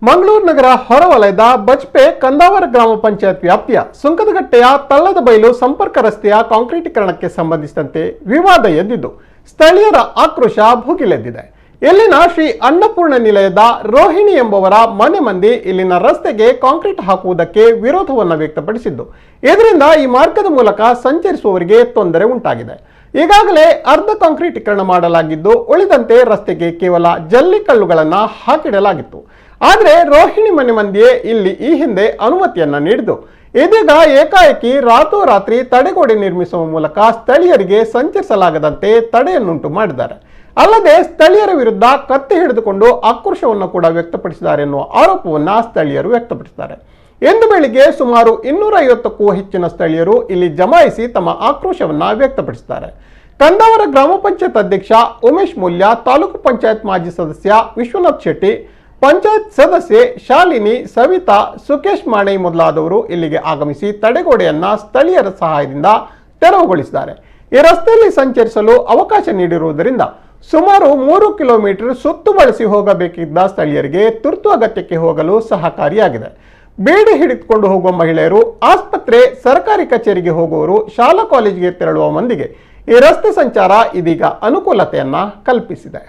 ಮಂಗಳೂರು ನಗರ ಹೊರವಲಯದ ಬಜ್ಪೆ ಕಂದಾವರ ಗ್ರಾಮ ಪಂಚಾಯತ್ ವ್ಯಾಪ್ತಿಯ ಸುಂಕದಗಟ್ಟೆಯ ತಳ್ಳದ ಬೈಲು ಸಂಪರ್ಕ ರಸ್ತೆಯ ಕಾಂಕ್ರೀಟೀಕರಣಕ್ಕೆ ಸಂಬಂಧಿಸಿದಂತೆ ವಿವಾದ ಎದ್ದಿದ್ದು ಸ್ಥಳೀಯರ ಆಕ್ರೋಶ ಭುಗಿಲೆದ್ದಿದೆ. ಇಲ್ಲಿನ ಶ್ರೀ ಅನ್ನಪೂರ್ಣ ನಿಲಯದ ರೋಹಿಣಿ ಎಂಬುವರ ಮನೆ ಮಂದಿ ಇಲ್ಲಿನ ರಸ್ತೆಗೆ ಕಾಂಕ್ರೀಟ್ ಹಾಕುವುದಕ್ಕೆ ವಿರೋಧವನ್ನು ವ್ಯಕ್ತಪಡಿಸಿದ್ದು, ಇದರಿಂದ ಈ ಮಾರ್ಗದ ಮೂಲಕ ಸಂಚರಿಸುವವರಿಗೆ ತೊಂದರೆ ಉಂಟಾಗಿದೆ. ಈಗಾಗಲೇ ಅರ್ಧ ಕಾಂಕ್ರೀಟೀಕರಣ ಮಾಡಲಾಗಿದ್ದು, ಉಳಿದಂತೆ ರಸ್ತೆಗೆ ಕೇವಲ ಜಲ್ಲಿ ಕಲ್ಲುಗಳನ್ನು ಹಾಕಿಡಲಾಗಿತ್ತು. ಆದರೆ ರೋಹಿಣಿ ಮನೆ ಮಂದಿಯೇ ಇಲ್ಲಿ ಈ ಹಿಂದೆ ಅನುಮತಿಯನ್ನ ನೀಡಿದ್ದು, ಇದೀಗ ಏಕಾಏಕಿ ರಾತ್ರೋರಾತ್ರಿ ತಡೆಗೋಡೆ ನಿರ್ಮಿಸುವ ಮೂಲಕ ಸ್ಥಳೀಯರಿಗೆ ಸಂಚರಿಸಲಾಗದಂತೆ ತಡೆಯನ್ನುಂಟು ಮಾಡಿದ್ದಾರೆ. ಅಲ್ಲದೆ ಸ್ಥಳೀಯರ ವಿರುದ್ಧ ಕತ್ತಿ ಹಿಡಿದುಕೊಂಡು ಆಕ್ರೋಶವನ್ನು ಕೂಡ ವ್ಯಕ್ತಪಡಿಸಿದ್ದಾರೆ ಎನ್ನುವ ಆರೋಪವನ್ನ ಸ್ಥಳೀಯರು ವ್ಯಕ್ತಪಡಿಸಿದ್ದಾರೆ. ಇಂದು ಬೆಳಿಗ್ಗೆ ಸುಮಾರು 250ಕ್ಕೂ ಹೆಚ್ಚಿನ ಸ್ಥಳೀಯರು ಇಲ್ಲಿ ಜಮಾಯಿಸಿ ತಮ್ಮ ಆಕ್ರೋಶವನ್ನ ವ್ಯಕ್ತಪಡಿಸಿದ್ದಾರೆ. ಕಂದಾವರ ಗ್ರಾಮ ಪಂಚಾಯತ್ ಅಧ್ಯಕ್ಷ ಉಮೇಶ್ ಮೂಲ್ಯ, ತಾಲೂಕು ಪಂಚಾಯತ್ ಮಾಜಿ ಸದಸ್ಯ ವಿಶ್ವನಾಥ್ ಶೆಟ್ಟಿ, ಪಂಚಾಯತ್ ಸದಸ್ಯೆ ಶಾಲಿನಿ, ಸವಿತಾ, ಸುಕೇಶ್ ಮಾಣೆ ಮೊದಲಾದವರು ಇಲ್ಲಿಗೆ ಆಗಮಿಸಿ ತಡೆಗೋಡೆಯನ್ನ ಸ್ಥಳೀಯರ ಸಹಾಯದಿಂದ ತೆರವುಗೊಳಿಸಿದ್ದಾರೆ. ಈ ರಸ್ತೆಯಲ್ಲಿ ಸಂಚರಿಸಲು ಅವಕಾಶ ನೀಡಿರುವುದರಿಂದ ಸುಮಾರು 3 ಕಿಲೋಮೀಟರ್ ಸುತ್ತು ಬಳಸಿ ಹೋಗಬೇಕಿದ್ದ ಸ್ಥಳೀಯರಿಗೆ ತುರ್ತು ಅಗತ್ಯಕ್ಕೆ ಹೋಗಲು ಸಹಕಾರಿಯಾಗಿದೆ. ಬೇಡಿ ಹಿಡಿದುಕೊಂಡು ಹೋಗುವ ಮಹಿಳೆಯರು, ಆಸ್ಪತ್ರೆ, ಸರ್ಕಾರಿ ಕಚೇರಿಗೆ ಹೋಗುವವರು, ಶಾಲಾ ಕಾಲೇಜಿಗೆ ತೆರಳುವ ಮಂದಿಗೆ ಈ ರಸ್ತೆ ಸಂಚಾರ ಇದೀಗ ಅನುಕೂಲತೆಯನ್ನ ಕಲ್ಪಿಸಿದೆ.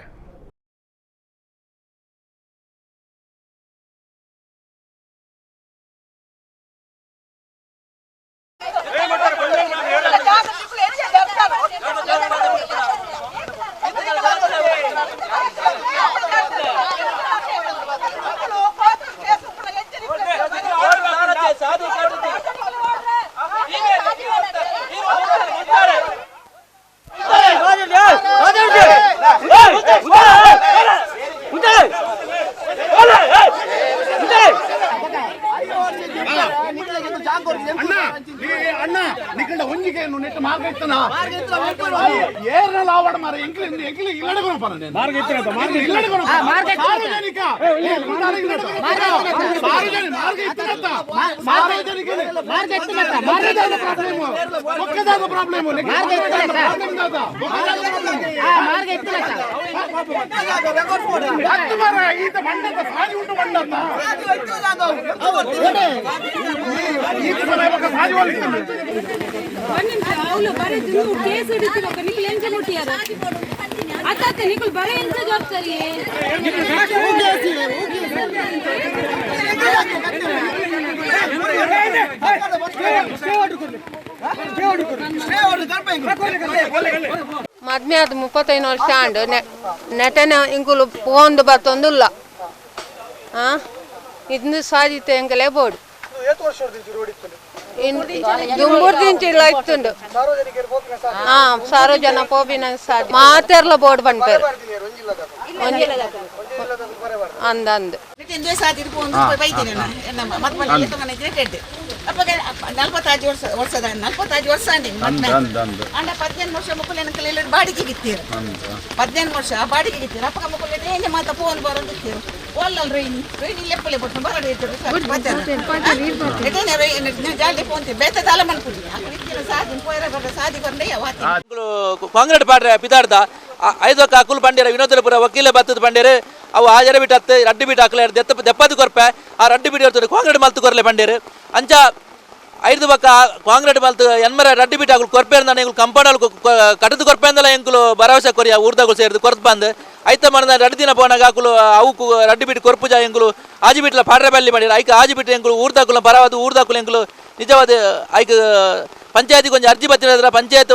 ಮದ್ಮೆ ಅದು 35 ವರ್ಷ ಆಂಡು ನೆಟನೆ ಇಂಕುಲು ಪೋಂದು ಬತ್ತೊಂದುಲ್ಲ ಇಂದು ಸಾಧಿತೆ ಎಂಕಲೇ ಬೋರ್ಡ್ ದುಂಬುರ್ದಿಂಚಿಲ್ಲ ಇತ್ತುಂಡು ಸಾರ್ವಜನ ಪೋಬಿನ ಸಾಧಿ ಮಾತೆರ್ಲ ಬೋರ್ಡ್ ಬಂದ್ಪೇರು ಅಂದಂದು 45 ವರ್ಷ ಅಂಡ 15 ವರ್ಷ ಮುಕ್ಕುಲ ಬಾಡಿಗೆ ಗಿತ್ತೀರು 15 ವರ್ಷ ಬಾಡಿಗೆ ಗಿತ್ತೀರು ಅಪ್ಪ ಮುಕ್ಕುಲ ಏನೇ ಮಾತಾ ಫೋನ್ ಬರೋದಿತ್ತೀರು ಒಲ್ಲಲ್ ರೈನಿ ಲೆಪ್ಪಲೆ ಬಿಟ್ಟು ಬರಡಿ ಜಾಲಿ ಫೋನ್ ಬೇತ ತಾಲ ಮನ್ಕುಡಿ ಸಾಧಿ ಪೋಯರ ಬರ ಸಾಧಿ ಬಂದೆ ಕಾಂಗ್ರೆಸ್ ಪಾಡ್ರೆ ಪಿದಾಡ್ದ 5 ಕಾಕುಲು ಬಂಡೇರ ವಿನೋದಪುರ ವಕೀಲ ಬತ್ತದ ಬಂಡೇರು ಅವು ಆಜರ ಬಿಟ್ಟು ಹತ್ತು ರಡ್ಡಿ ಬಿಟ್ಟು ಹಾಕಲೇ ದೆಪ್ಪದು ಕೊರ್ಪೆ ಆ ರಡ್ಡಿ ಬಿಟ್ಟು ಇರ್ತದೆ ಕಾಂಗ್ರೆಸ್ ಮಲ್ತು ಕೊರಲೆ ಬಂಡೇರು ಅಂಚ 5 ಪಕ್ಕ ಕಾಂಗ್ರೆಸ್ ಮಲ್ತು ಎನ್ಮರ ರಡ್ಡಿ ಬಿಟ್ಟು ಹಾಕಲು ಕೊರ್ಪೆ ಅಂದ ಎಂಗಳು ಕಂಪೌಂಡ್ ಕಟ್ಟದು ಕೊರ್ಪೆ ಅಂದಲ್ಲ ಎಂಕುಲು ಭರವಸೆ ಕೊರಿಯ ಊರ್ದಾಗಳು ಸೇರಿದು ಕೊರ್ತು ಬಂದು ಐತ ಮನದ ರಡ್ಡಿ ದಿನ ಪೋನಾಗ ಹಾಕಲು ಅವು ರಡ್ಡಿ ಬಿಟ್ಟು ಕೊರ್ಪುಜ ಎಂಗುಲು ಆಜಿ ಬಿಟ್ಲ ಪಾಡ್ರೆ ಬಲ್ಲಿ ಮಾಡಿರ ಐಕ ಆಜಿ ಬಿಟ್ಟು ಎಂಗುಲು ಊರ್ದಾಕುಲ ಬರವಾದ ಊರ್ದಾಕುಲು ಎಂಗುಲು ನಿಜವಾದ ಐಕ ಪಂಚಾಯತಿ ಕೊಂಚ ಅರ್ಜಿ ಬತ್ತಿರ ಪಂಚಾಯತ್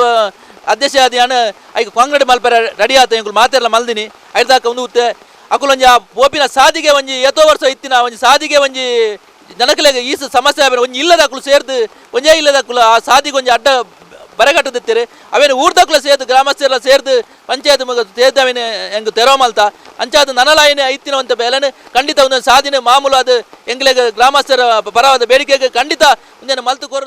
ಅಧ್ಯಕ್ಷ ಆದಿಯಾನ ಐಕ ಕಾಂಗ್ರೆಸ್ ಮಲ್ಪರ ರೆಡಿ ಆತ ಎಂಗುಲು ಮಾತೆಲ್ಲ ಮಲ್ದಿನಿ ಐದಾಕ ಒಂದು ಉತ್ತೆ ಅಕುಲು ಒಂಜಿ ಪೋಪಿನ ಸಾದಿಗೆ ಒಂಜಿ ಎತ್ತೋ ವರ್ಷ ಇತ್ತಿನ ಒಂಜಿ ಸಾದಿಗೆ ಒಂಜಿ ಜನಕಲೆಗೆ ಈ ಸಮಸ್ಯೆ ಒಂಜಿ ಇಲ್ಲದಾಕುಲು ಸೇರ್ದು ಒಂಜೇ ಇಲ್ಲದಾಕುಲು ಆ ಸಾದಿಗೆ ಒಂಜಿ ಅಡ್ಡ ಬರೆಗಟ್ಟದಿತ್ತೀರಿ ಅವೇನು ಊರ್ದಾಕುಲ ಸೇರ್ದು ಗ್ರಾಮಸ್ಥರೆಲ್ಲ ಸೇರ್ದು ಪಂಚಾಯತ್ ಸೇರ್ದವೇನೆ ಹೆಂಗೆ ತೆರವ ಮಲ್ತ ಅಂಚಾದ ನನಲಾಯನೆ ಐತಿನವಂತ ಬೇಲೆನೆ ಖಂಡಿತ ಒಂದೊಂದು ಸಾಧಿನ ಮಾಮೂಲು ಅದು ಎಂಗ್ಲೆಗೆ ಗ್ರಾಮಸ್ಥರ ಪರವಾದ ಬೇಡಿಕೆಗೆ ಖಂಡಿತ ಒಂದೇನು ಮಲ್ತು ಕೊರದು